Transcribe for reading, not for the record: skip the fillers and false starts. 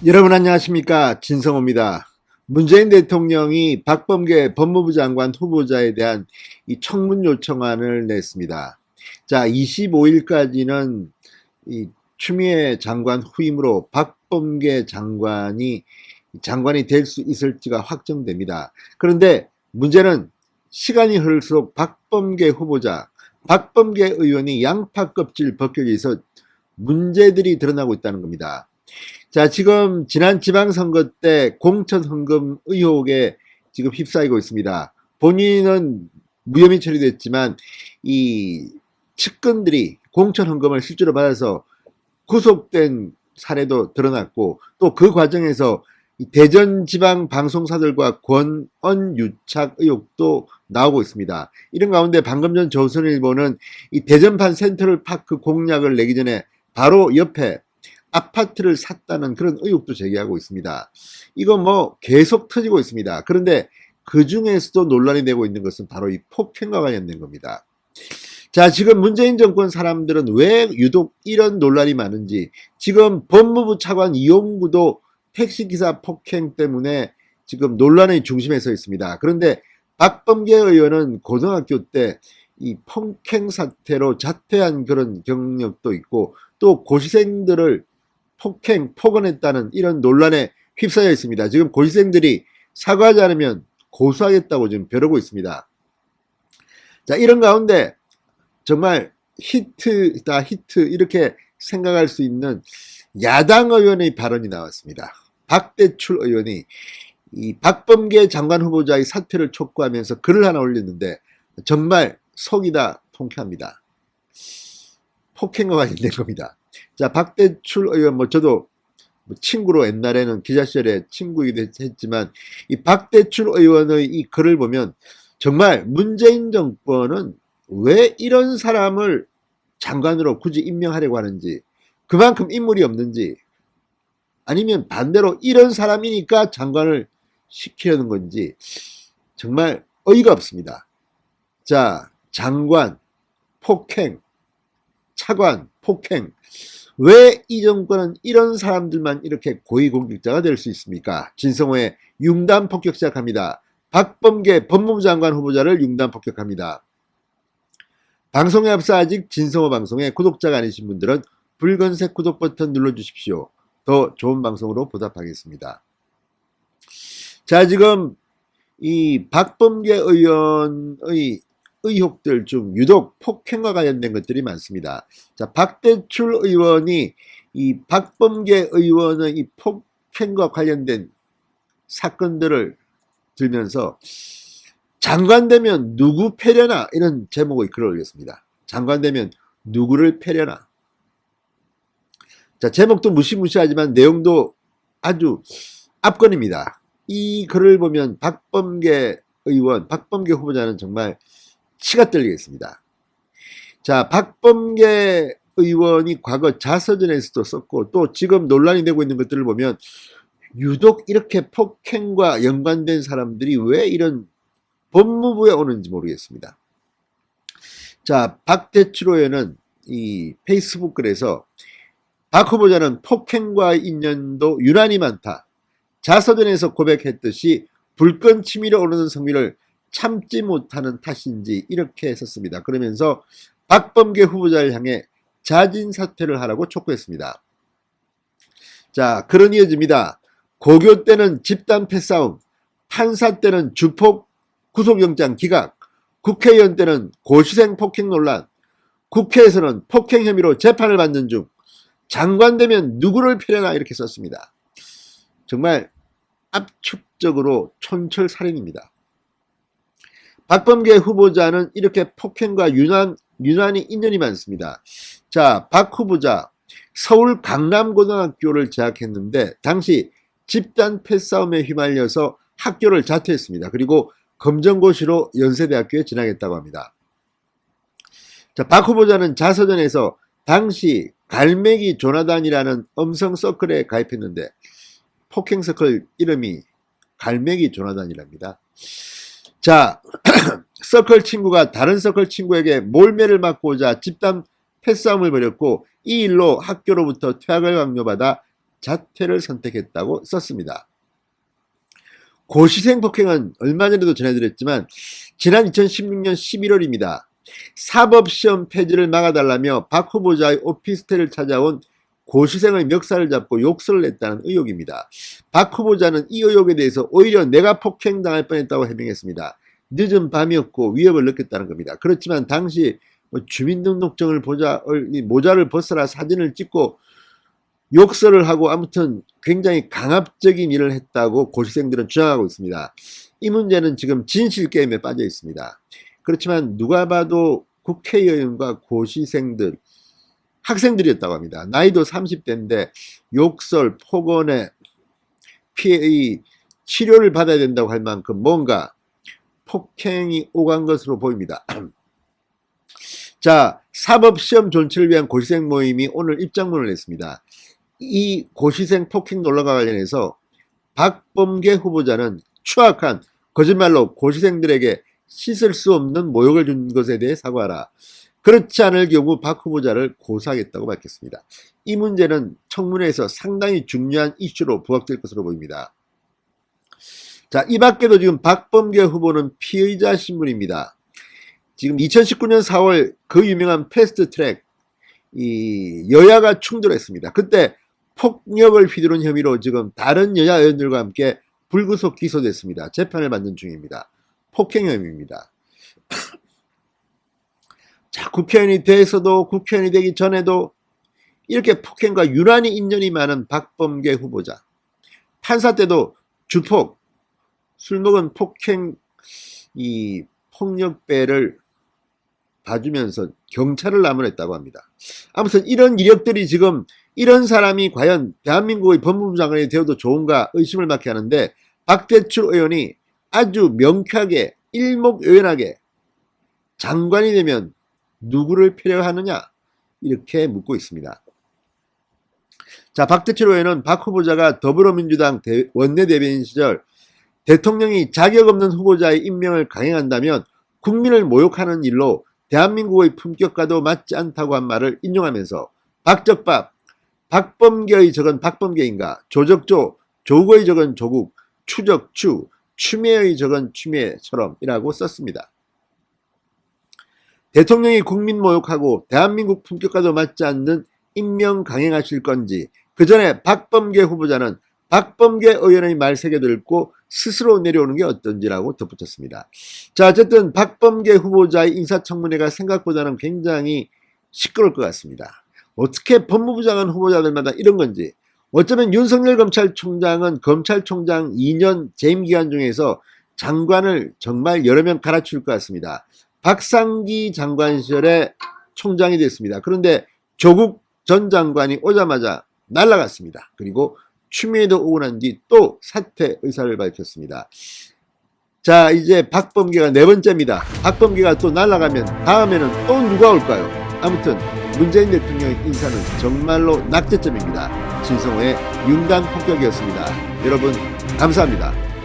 여러분 안녕하십니까, 진성호입니다. 문재인 대통령이 박범계 법무부 장관 후보자에 대한 이 청문 요청안을 냈습니다. 자, 25일까지는 이 추미애 장관 후임으로 박범계 장관이 될 수 있을지가 확정됩니다. 그런데 문제는 시간이 흐를수록 박범계 후보자, 박범계 의원이 양파 껍질 벗겨져 있어 문제들이 드러나고 있다는 겁니다. 자, 지금 지난 지방선거 때 공천 헌금 의혹에 지금 휩싸이고 있습니다. 본인은 무혐의 처리됐지만 이 측근들이 공천 헌금을 실제로 받아서 구속된 사례도 드러났고, 또 그 과정에서 대전 지방 방송사들과 권언 유착 의혹도 나오고 있습니다. 이런 가운데 방금 전 조선일보는 이 대전판 센트럴파크 공약을 내기 전에 바로 옆에 아파트를 샀다는 그런 의혹도 제기하고 있습니다. 이거 뭐 계속 터지고 있습니다. 그런데 그 중에서도 논란이 되고 있는 것은 바로 이 폭행과 관련된 겁니다. 자, 지금 문재인 정권 사람들은 왜 유독 이런 논란이 많은지, 지금 법무부 차관 이용구도 택시기사 폭행 때문에 지금 논란의 중심에 서 있습니다. 그런데 박범계 의원은 고등학교 때 이 폭행 사태로 자퇴한 그런 경력도 있고, 또 고시생들을 폭언했다는 이런 논란에 휩싸여 있습니다. 지금 고시생들이 사과하지 않으면 고소하겠다고 지금 벼르고 있습니다. 자, 이런 가운데 정말 히트다, 히트, 이렇게 생각할 수 있는 야당 의원의 발언이 나왔습니다. 박대출 의원이 이 박범계 장관 후보자의 사퇴를 촉구하면서 글을 하나 올렸는데 정말 속이 다 통쾌합니다. 폭행과 관련된 겁니다. 자, 박대출 의원, 저도 친구로 옛날에는 기자 시절에 친구이기도 했지만, 이 박대출 의원의 이 글을 보면 정말 문재인 정권은 왜 이런 사람을 장관으로 굳이 임명하려고 하는지, 그만큼 인물이 없는지, 아니면 반대로 이런 사람이니까 장관을 시키려는 건지 정말 어이가 없습니다. 자, 장관, 폭행, 차관, 폭행, 왜 이 정권은 이런 사람들만 이렇게 고위공직자가 될 수 있습니까? 진성호의 융단 폭격 시작합니다. 박범계 법무부 장관 후보자를 융단 폭격합니다. 방송에 앞서 아직 진성호 방송에 구독자가 아니신 분들은 붉은색 구독 버튼 눌러주십시오. 더 좋은 방송으로 보답하겠습니다. 자, 지금 이 박범계 의원의 의혹들 중 유독 폭행과 관련된 것들이 많습니다. 자, 박대출 의원이 이 박범계 의원의 이 폭행과 관련된 사건들을 들면서 장관 되면 누구 패려나, 이런 제목의 글을 올렸습니다. 장관 되면 누구를 패려나. 자, 제목도 무시무시하지만 내용도 아주 압권입니다. 이 글을 보면 박범계 의원, 박범계 후보자는 정말 치가 떨리겠습니다. 자, 박범계 의원이 과거 자서전에서도 썼고, 또 지금 논란이 되고 있는 것들을 보면 유독 이렇게 폭행과 연관된 사람들이 왜 이런 법무부에 오는지 모르겠습니다. 자, 박대출 의원은 이 페이스북 글에서 박 후보자는 폭행과의 인연도 유난히 많다. 자서전에서 고백했듯이 불건 치밀어 오르는 성미를 참지 못하는 탓인지 이렇게 썼습니다. 그러면서 박범계 후보자를 향해 자진 사퇴를 하라고 촉구했습니다. 자, 글은 이어집니다. 고교 때는 집단 패싸움, 판사 때는 주폭 구속영장 기각, 국회의원 때는 고시생 폭행 논란, 국회에서는 폭행 혐의로 재판을 받는 중, 장관 되면 누구를 패려나, 이렇게 썼습니다. 정말 압축적으로 촌철살인입니다. 박범계 후보자는 이렇게 폭행과 유난히 인연이 많습니다. 자, 박 후보자 서울 강남고등학교를 재학했는데 당시 집단 패싸움에 휘말려서 학교를 자퇴했습니다. 그리고 검정고시로 연세대학교에 진학했다고 합니다. 자, 박 후보자는 자서전에서 당시 갈매기 조나단이라는 음성 서클에 가입했는데 폭행 서클 이름이 갈매기 조나단이랍니다. 자, 서클 친구가 다른 서클 친구에게 몰매를 맞고자 집단 패싸움을 벌였고, 이 일로 학교로부터 퇴학을 강요받아 자퇴를 선택했다고 썼습니다. 고시생 폭행은 얼마 전에도 전해드렸지만 지난 2016년 11월입니다. 사법시험 폐지를 막아달라며 박 후보자의 오피스텔을 찾아온 고시생의 멱살을 잡고 욕설을 냈다는 의혹입니다. 박 후보자는 이 의혹에 대해서 오히려 내가 폭행당할 뻔했다고 해명했습니다. 늦은 밤이었고 위협을 느꼈다는 겁니다. 그렇지만 당시 주민등록증을 모자를 벗어라 사진을 찍고 욕설을 하고 아무튼 굉장히 강압적인 일을 했다고 고시생들은 주장하고 있습니다. 이 문제는 지금 진실게임에 빠져 있습니다. 그렇지만 누가 봐도 국회의원과 고시생들, 학생들이었다고 합니다. 나이도 30대인데 욕설, 폭언에 피해, 치료를 받아야 된다고 할 만큼 뭔가 폭행이 오간 것으로 보입니다. 자, 사법시험 존치를 위한 고시생 모임이 오늘 입장문을 냈습니다. 이 고시생 폭행 논란과 관련해서 박범계 후보자는 추악한 거짓말로 고시생들에게 씻을 수 없는 모욕을 준 것에 대해 사과하라. 그렇지 않을 경우 박 후보자를 고소하겠다고 밝혔습니다. 이 문제는 청문회에서 상당히 중요한 이슈로 부각될 것으로 보입니다. 자, 이 밖에도 지금 박범계 후보는 피의자 신분입니다. 지금 2019년 4월 그 유명한 패스트트랙 여야가 충돌했습니다. 그때 폭력을 휘두른 혐의로 지금 다른 여야 의원들과 함께 불구속 기소됐습니다. 재판을 받는 중입니다. 폭행 혐의입니다. 자, 국회의원이 돼서도 국회의원이 되기 전에도 이렇게 폭행과 유난히 인연이 많은 박범계 후보자. 판사 때도 주폭, 술 먹은 폭행 폭력배를 봐주면서 경찰을 나무랬다고 합니다. 아무튼 이런 이력들이 지금 이런 사람이 과연 대한민국의 법무부 장관이 되어도 좋은가 의심을 낳게 하는데 박대출 의원이 아주 명쾌하게 일목요연하게 장관이 되면 누구를 필요하느냐 이렇게 묻고 있습니다. 자, 박대출 의원은 박 후보자가 더불어민주당 원내대변인 시절 대통령이 자격 없는 후보자의 임명을 강행한다면 국민을 모욕하는 일로 대한민국의 품격과도 맞지 않다고 한 말을 인용하면서 박적박, 박범계의 적은 박범계인가, 조적조, 조국의 적은 조국, 추적추, 추미애의 적은 추미애처럼 이라고 썼습니다. 대통령이 국민 모욕하고 대한민국 품격과도 맞지 않는 임명 강행하실 건지 그 전에 박범계 후보자는 박범계 의원의 말 새겨들고 스스로 내려오는 게 어떤지라고 덧붙였습니다. 자, 어쨌든 박범계 후보자의 인사청문회가 생각보다는 굉장히 시끄러울 것 같습니다. 어떻게 법무부 장관 후보자들마다 이런 건지, 어쩌면 윤석열 검찰총장은 검찰총장 2년 재임 기간 중에서 장관을 정말 여러 명 갈아치울 것 같습니다. 박상기 장관 시절에 총장이 됐습니다. 그런데 조국 전 장관이 오자마자 날아갔습니다. 그리고 추미애도 오고 난 뒤 또 사퇴 의사를 밝혔습니다. 자, 이제 박범계가 네 번째입니다. 박범계가 또 날아가면 다음에는 또 누가 올까요? 아무튼 문재인 대통령의 인사는 정말로 낙제점입니다. 진성호의 윤단 폭격이었습니다. 여러분 감사합니다.